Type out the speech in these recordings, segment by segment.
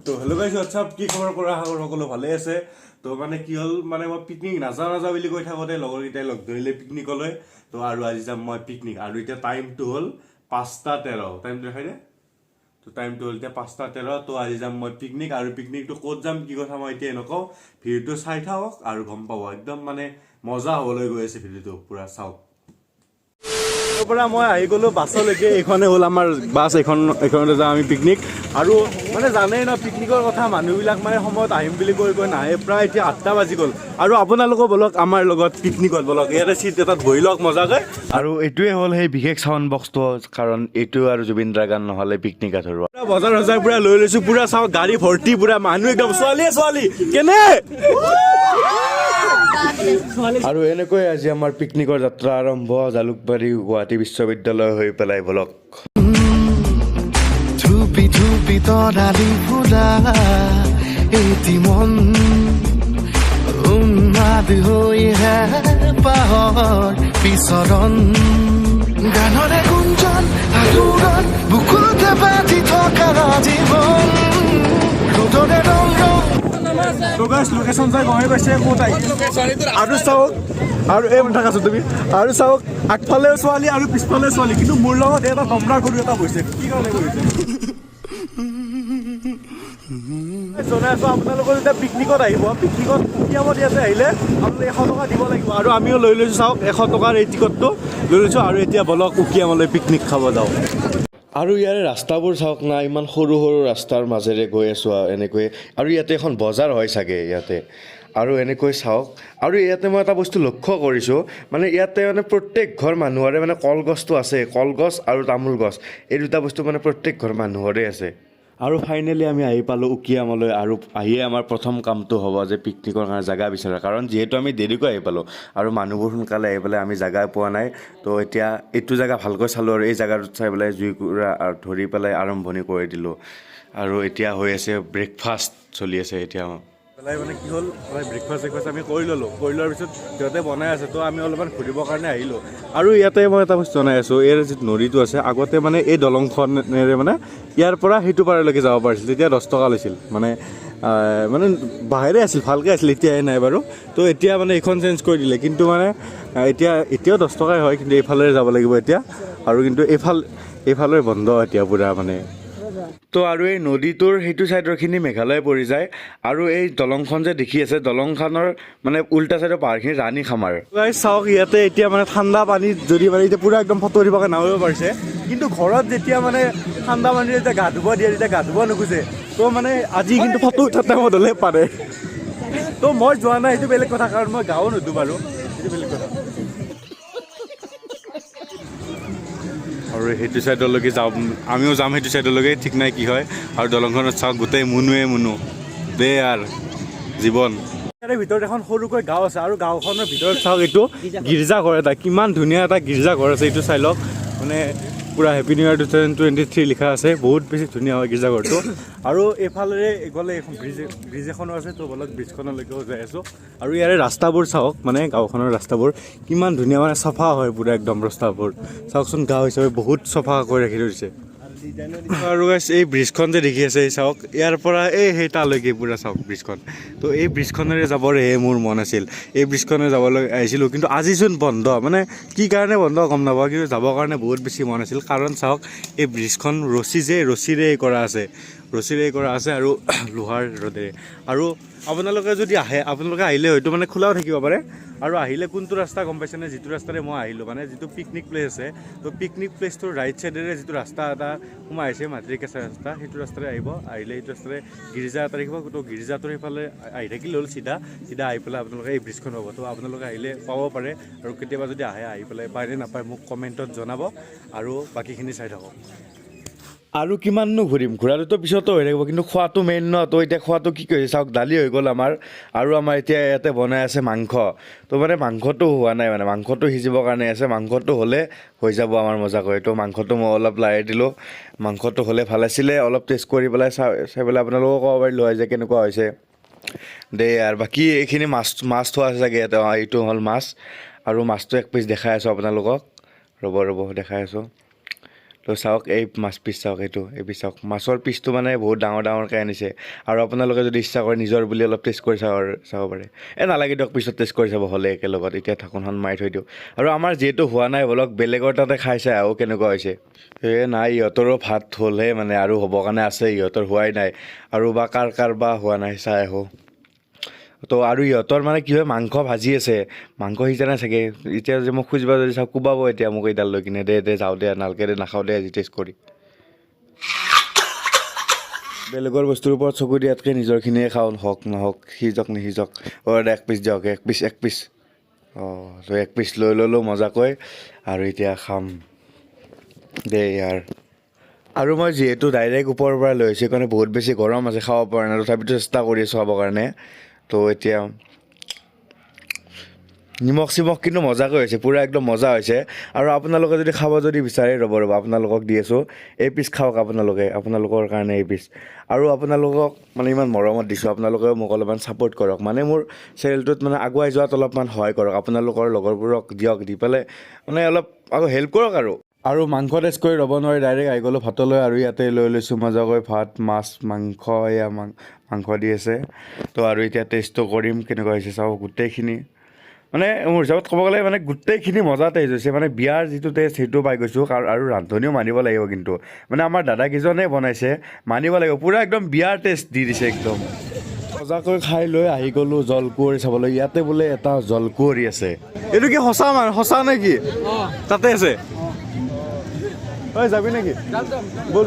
তো hello' guys WhatsApp কি খবৰ কৰা সকলো ভালে আছে তো মানে কি হ'ল মানে মই পিকনিক নাযাওঁ বুলি কৈ থাকোঁতে লগৰকেইটাই লগ ধৰিলে পিকনিকলৈ তো আৰু আজি যাম মই পিকনিক আৰু এতিয়া টাইমটো হ'ল 5:13 টাইমটো দেখাই দে তো টাইমটো হ'ল এতিয়া 5:13 তো আজি যাম মই পিকনিক আৰু পিকনিকটো ক'ত যাম কি কথা মই এতিয়া নকওঁ ভিডিঅ'টো চাই থাকক আৰু গম পাব একদম মানে মজা হ'বলৈ গৈ আছে ভিডিঅ'টো পুৰা চাওক পৰা মই আহি গ'লো বাছলৈকে এইখনে হ'ল আমাৰ বাছ এইখনতে যাওঁ আমি পিকনিক আৰু মানে জানেই ন পিকনিকৰ কথা মানুহবিলাক মানে সময়ত আহিম বুলি কৈ নাহে প্ৰায় এতিয়া 8টা বাজি গ'ল আৰু আপোনালোকো বলক আমাৰ লগত পিকনিকত বলক ইয়াতে চিট এটাত বহি লওক মজাকৈ আৰু এইটোৱে হ'ল সেই বিশেষ চাউণ্ড বক্সটো কাৰণ এইটো আৰু জুবিন দাৰ গান নহ'লে পিকনিক আধৰুৱা বজাৰ পুৰা লৈ লৈছোঁ পুৰা চাওক গাড়ী ভৰ্তি পুৰা মানুহ একদম ছোৱালী কেনে আৰু এনেকৈ আজি আমাৰ পিকনিকৰ যাত্ৰা আৰম্ভ জালুকবাৰী গুৱাহাটী বিশ্ববিদ্যালয় হৈ পেলাই বলক ধুপি তৰালি ফুলা এটি মন উন্মাদ হৈহে পাহৰ বিচৰণ গানৰে গুঞ্জন আলোড়ন বুকুতে বাজি থকা জীৱন ৰ'দৰে ৰং তো গাইছ লোকেশ্যন চাই গমে পাইছে ক'ত আহিছে আৰু চাওক আৰু এই থাকাছো তুমি আৰু চাওক আগফালেও ছোৱালী আৰু পিছফালেও ছোৱালী কিন্তু মোৰ লগত এটা ভ্ৰমণা কৰি এটা হৈছে কি কাৰণে কৰিছে জনাই আছোঁ আপোনালোকৰ যেতিয়া পিকনিকত আহিব পিকনিকত উকিয়ামত ইয়াতে আহিলে আপোনালোকে 100 টকা দিব লাগিব আৰু আমিও লৈ লৈছোঁ চাওক 100 টকাৰ এই টিকটটো লৈ লৈছোঁ আৰু এতিয়া বলক উকিয়ামলৈ পিকনিক খাব যাওঁ আৰু ইয়াৰে ৰাস্তাবোৰ চাওক না ইমান সৰু ৰাস্তাৰ মাজেৰে গৈ আছোঁ এনেকৈ আৰু ইয়াতে এখন বজাৰ হয় চাগে ইয়াতে আৰু এনেকৈ চাওক আৰু ইয়াতে মই এটা বস্তু লক্ষ্য কৰিছোঁ মানে ইয়াতে মানে প্ৰত্যেক ঘৰ মানুহৰে মানে কলগছটো আছে কলগছ আৰু তামোল গছ এই দুটা বস্তু মানে প্ৰত্যেক ঘৰ মানুহৰে আছে আৰু ফাইনেলি আমি আহি পালোঁ উকিয়ামলৈ আৰু আহিয়ে আমাৰ প্ৰথম কামটো হ'ব যে পিকনিকৰ কাৰণে জেগা বিচৰা কাৰণ যিহেতু আমি দেৰিকৈ আহি পালোঁ আৰু মানুহবোৰ সোনকালে আহি পেলাই আমি জেগা পোৱা নাই তো এতিয়া এইটো জেগা ভালকৈ চালোঁ আৰু এই জেগাটোত চাই পেলাই জুইকুৰা ধৰি পেলাই আৰম্ভণি কৰি দিলোঁ আৰু এতিয়া হৈ আছে ব্ৰেকফাষ্ট চলি আছে এতিয়া পেলাই মানে কি হ'ল ব্ৰেকফাষ্ট আমি কৰি লোৱাৰ পিছত সিহঁতে বনাই আছে তো আমি অলপমান ঘূৰিবৰ কাৰণে আহিলোঁ আৰু ইয়াতে মই এটা বস্তু জনাই আছোঁ এই যিটো নদীটো আছে আগতে মানে এই দলংখনেৰে মানে ইয়াৰ পৰা সেইটো পাৰলৈকে যাব পাৰিছিল তেতিয়া 10 টকা লৈছিল মানে বাহিৰে আছিল ভালকৈ আছিল এতিয়াই নাই বাৰু তো এতিয়া মানে এইখন চেঞ্জ কৰি দিলে কিন্তু মানে এতিয়াও 10 টকাই হয় কিন্তু এইফালে যাব লাগিব এতিয়া আৰু কিন্তু এইফালে বন্ধ এতিয়া পুৰা মানে তো আৰু এই নদীটোৰ সেইটো ছাইডৰখিনি মেঘালয় পৰি যায় আৰু এই দলংখন যে দেখি আছে দলংখনৰ মানে উল্টা ছাইডৰ পাহাৰখিনি ৰাণী খামাৰ চাওক ইয়াতে এতিয়া মানে ঠাণ্ডা পানীত যদি মানে এতিয়া পুৰা একদম ফটো উঠিবকৈ নামিব পাৰিছে কিন্তু ঘৰত যেতিয়া মানে ঠাণ্ডা পানী যেতিয়া গা ধুব দিয়ে তেতিয়া গা ধুব নোখোজে তো মানে আজি কিন্তু ফটো উঠাৰ টাইমত হ'লে পাৰে তো মই যোৱা নাই সেইটো বেলেগ কথা কাৰণ মই গাঁও নুধো বাৰু সেইটো বেলেগ কথা আৰু সেইটো ছাইডলৈকে যাওঁ আমিও যাম সেইটো ছাইডলৈকে ঠিক নাই কি হয় আৰু দলংখনত চাওক গোটেই মুনো দে আৰু জীৱন ইয়াৰে ভিতৰত এখন সৰুকৈ গাঁও আছে আৰু গাঁওখনৰ ভিতৰত চাওক এইটো গীৰ্জাঘৰ এটা কিমান ধুনীয়া এটা গীৰ্জাঘৰ আছে এইটো চাই লওক মানে পুৰা হেপী নিউ ইয়াৰ 2023 লিখা আছে বহুত বেছি ধুনীয়া হয় গীৰ্জাঘৰটো আৰু এইফালে গ'লে এখন ব্ৰিজ এখনো আছে তো বলক ব্ৰিজখনলৈকেও যাই আছোঁ আৰু ইয়াৰে ৰাস্তাবোৰ চাওক মানে গাঁওখনৰ ৰাস্তাবোৰ কিমান ধুনীয়া মানে চাফা হয় পুৰা একদম ৰাস্তাবোৰ চাওকচোন গাঁও হিচাপে বহুত চাফা কৰি ৰাখি থৈছে আৰু এই ব্ৰিজখন যে দেখি আছে চাওক ইয়াৰ পৰা সেই তালৈকে পুৰা চাওক ব্ৰিজখন তো এই ব্ৰিজখনেৰে যাবৰেহে মোৰ মন আছিল এই ব্ৰিজখনে যাবলৈ আহিছিলোঁ কিন্তু আজিচোন বন্ধ মানে কি কাৰণে বন্ধ গম নাপাওঁ কিন্তু যাবৰ কাৰণে বহুত বেছি মন আছিল কাৰণ চাওক এই ব্ৰিজখন ৰছীৰে কৰা আছে আৰু লোহাৰ ৰদেৰে আৰু আপোনালোকে যদি আপোনালোকে আহিলে হয়তো মানে খোলাও থাকিব পাৰে আৰু আহিলে কোনটো ৰাস্তা গম পাইছেনে যিটো ৰাস্তাৰে মই আহিলোঁ মানে যিটো পিকনিক প্লেচ আছে তো পিকনিক প্লেচটোৰ ৰাইট ছাইডেৰে যিটো ৰাস্তা এটা সোমাই আছে মাটিৰ কেঁচা ৰাস্তা সেইটো ৰাস্তাৰে আহিলে সেইটো ৰাস্তাৰে গীৰ্জা এটা দেখিব তো গীৰ্জাটোৰ সেইফালে আহি থাকিলে হ'ল চিধা আহি পেলাই আপোনালোকে এই ব্ৰিজখন হ'ব তো আপোনালোকে আহিলে পাব পাৰে আৰু কেতিয়াবা যদি আহি পেলাই পায় নে নাপায় মোক কমেণ্টত জনাব আৰু বাকীখিনি চাই থাকক আৰু কিমাননো ঘূৰিম ঘূৰাটোতো পিছতো হৈ থাকিব কিন্তু খোৱাটো মেইন ন তো এতিয়া খোৱাটো কি কৰিছে চাওক দালি হৈ গ'ল আমাৰ আৰু আমাৰ এতিয়া ইয়াতে বনাই আছে মাংস তো মানে মাংসটো হোৱা নাই মানে মাংসটো সিজিবৰ কাৰণে আছে মাংসটো হ'লে হৈ যাব আমাৰ মজাকৈ তো মাংসটো মই অলপ লাৰি দিলোঁ মাংসটো হ'লে ভাল আছিলে অলপ টেষ্ট কৰি পেলাই চাই পেলাই আপোনালোকক ক'ব পাৰিলোঁ হয় যে কেনেকুৱা হৈছে দে আৰু বাকী এইখিনি মাছ থোৱা আছে চাগে ইয়াতে এইটো হ'ল মাছ আৰু মাছটো এক পিচ দেখাই আছোঁ আপোনালোকক ৰ'ব দেখাই আছোঁ তো চাওক এই মাছ পিচ চাওক, এই পিচ চাওক, মাছৰ পিচটো মানে বহুত ডাঙৰ ডাঙৰকৈ আনিছে। আৰু আপোনালোকে যদি ইচ্ছা কৰে নিজৰ বুলি অলপ টেষ্ট কৰি চাব পাৰে। নালাগে দিয়ক, পিছত টেষ্ট কৰি চাব হ'লে একেলগত। এতিয়া ঢাকোনখন মাৰি থৈ দিওঁ। আৰু আমাৰ যিহেতু হোৱা নাই বলক, বেলেগৰ তাতে খাই চাই আৰু কেনেকুৱা হৈছে। নাই, ইহঁতৰো ভাত হ'লহে মানে, আৰু হ'বৰ কাৰণে আছে, ইহঁতৰ হোৱাই নাই। আৰু বা কাৰ বা হোৱা নাই চাই আহোঁ। তো আৰু ইহঁতৰ মানে কি হয়, মাংস ভাজি আছে, মাংস সিজা নাই চাগে। এতিয়া যে মোক খুজিব যদি চাওক, কোবাব এতিয়া মোক এইডাল লৈ কিনে, দে যাওঁ দে, নালকে দে, নাখাওঁ দে আজি টেষ্ট কৰি। বেলেগৰ বস্তুৰ ওপৰত চকু দিয়াতকৈ নিজৰখিনিয়ে খাওঁ, হওক নহওক, সিজক নিসিজক। এক পিচ দিয়ক, এক পিচ। তো এক পিচ লৈ ল'লোঁ মজাকৈ, আৰু এতিয়া খাম দে ইয়াৰ। আৰু মই যিহেতু ডাইৰেক্ট ওপৰৰ পৰা লৈ আহিছোঁ, সেইকাৰণে বহুত বেছি গৰম আছে, খাব পৰা নাই। তথাপিতো চেষ্টা কৰি আছোঁ খাবৰ কাৰণে। তো এতিয়া নিমখ চিমখ কিন্তু মজাকৈ হৈছে, পূৰা একদম মজা হৈছে। আৰু আপোনালোকে যদি খাব বিচাৰে, ৰ'ব আপোনালোকক দি আছোঁ, এই পিচ খাওক আপোনালোকৰ কাৰণে এই পিচ। আৰু আপোনালোকক মানে ইমান মৰমত দিছোঁ, আপোনালোকেও মোক অলপমান ছাপোৰ্ট কৰক, মানে মোৰ চেনেলটোত মানে আগুৱাই যোৱাত অলপমান সহায় কৰক। আপোনালোকৰ লগৰবোৰক দিয়ক, দি পেলাই মানে অলপ আকৌ হেল্প কৰক আৰু মাংস টেষ্ট কৰি ৰ'ব নোৱাৰি, ডাইৰেক্ট আহি গ'লোঁ ভাতলৈ। আৰু ইয়াতে লৈ লৈছোঁ মজাকৈ ভাত, মাছ, মাংস, এয়া মাংস দি আছে। তো আৰু এতিয়া টেষ্টটো কৰিম কেনেকুৱা হৈছে চাওঁ। গোটেইখিনি মানে মোৰ হিচাপত ক'ব গ'লে মানে গোটেইখিনি মজা টেষ্ট হৈছে, মানে বিয়াৰ যিটো টেষ্ট সেইটো পাই গৈছোঁ। আৰু ৰান্ধনিও মানিব লাগিব, কিন্তু মানে আমাৰ দাদাকেইজনে বনাইছে, মানিব লাগিব, পূৰা একদম বিয়াৰ টেষ্ট দি দিছে একদম। মজাকৈ খাই লৈ আহি গ'লোঁ জলকুঁৱৰী চাবলৈ। ইয়াতে বোলে এটা জলকুঁৱৰী আছে। এইটো কি সঁচা নে কি? তাতে আছে। যাবি নেকি? বল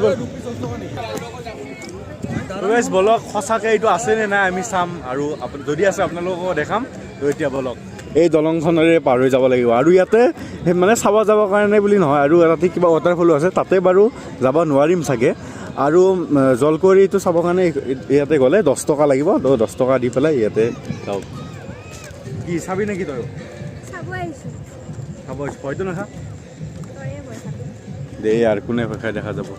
বলক, সঁচাকৈ এইটো আছেনে নাই আমি চাম, আৰু যদি আছে আপোনালোকক দেখাম। তো এতিয়া বলক, এই দলংখনেৰে পাৰ হৈ যাব লাগিব। আৰু ইয়াতে মানে চাব যাবৰ কাৰণে বুলি নহয়, আৰু ৰাতি কিবা ৱাটাৰফলো আছে, তাতে বাৰু যাব নোৱাৰিম চাগে। আৰু জলকুঁৱৰীটো চাবৰ কাৰণে ইয়াতে গ'লে 10 টকা লাগিব। তো 10 টকা দি পেলাই ইয়াতে যাওক। কি চাবি নেকি তই? চাব হয়তো নাখা দেই, আৰু কোনে খাই দেখা যাব।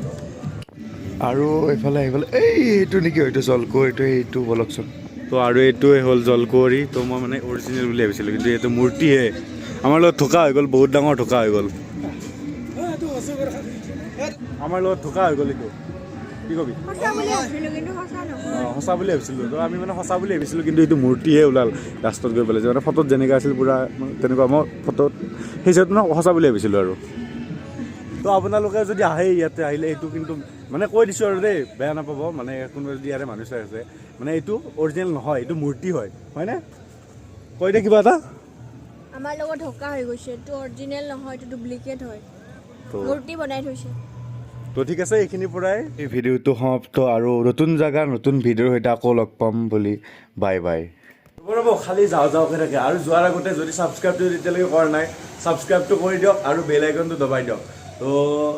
আৰু এইফালে এইটো নেকি, হয়তো জলকুঁৱৰীটো, এইটো বলকচোন। তো আৰু এইটোৱে হ'ল জলকুঁৱৰী। তো মই মানে অৰিজিনেল বুলি ভাবিছিলোঁ, কিন্তু এইটো মূৰ্তিহে। আমাৰ লগত ধোকা হৈ গ'ল, বহুত ডাঙৰ ধোকা হৈ গ'ল। আমাৰ লগত ধোকা হৈ গ'ল এইটো। কি কবি? সঁচা বুলি ভাবিছিলোঁ। তো আমি মানে সঁচা বুলি ভাবিছিলোঁ, কিন্তু এইটো মূৰ্তিহে ওলাল লাষ্টত গৈ পেলাই। যে মানে ফটোত যেনেকৈ আছিল পূৰা তেনেকুৱা, মই ফটোত সেই হিচাপত মই সঁচা বুলি ভাবিছিলোঁ আৰু। তো আপোনালোকে যদি আহে, ইয়াতে আহিলে এইটো কিন্তু মানে কৈ দিছোঁ আৰু দেই, বেয়া নাপাব। মানে কোনোবা যদি ইয়াৰে মানুহ চাই আছে, মানে এইটো অৰিজিনেল নহয়, এইটো মূৰ্তি হয়নে? কৈ দে কিবা এটা। আমাৰ লগত ধোকা হৈ গৈছে, এইটো অৰিজিনেল নহয়, এইটো ডুপ্লিকেট হয়, মূৰ্তি বনাই থৈছে। তো ঠিক আছে, এইখিনিৰ পৰাই এই ভিডিঅ'টো সমাপ্ত। আৰু নতুন জেগা নতুন ভিডিঅ'ৰ সৈতে আকৌ লগ পাম বুলি বাই। ৰ'ব, খালি যাওঁকৈ থাকে। আৰু যোৱাৰ আগতে যদি ছাবস্ক্ৰাইবটো এতিয়ালৈকে কৰা নাই, ছাবস্ক্ৰাইবটো কৰি দিয়ক আৰু বেল আইকনটো দবাই দিয়ক।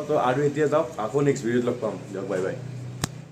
তো আৰু এতিয়া যাওক, আকৌ নেক্সট ভিডিঅ'ত লগ পাম দিয়ক। বাই।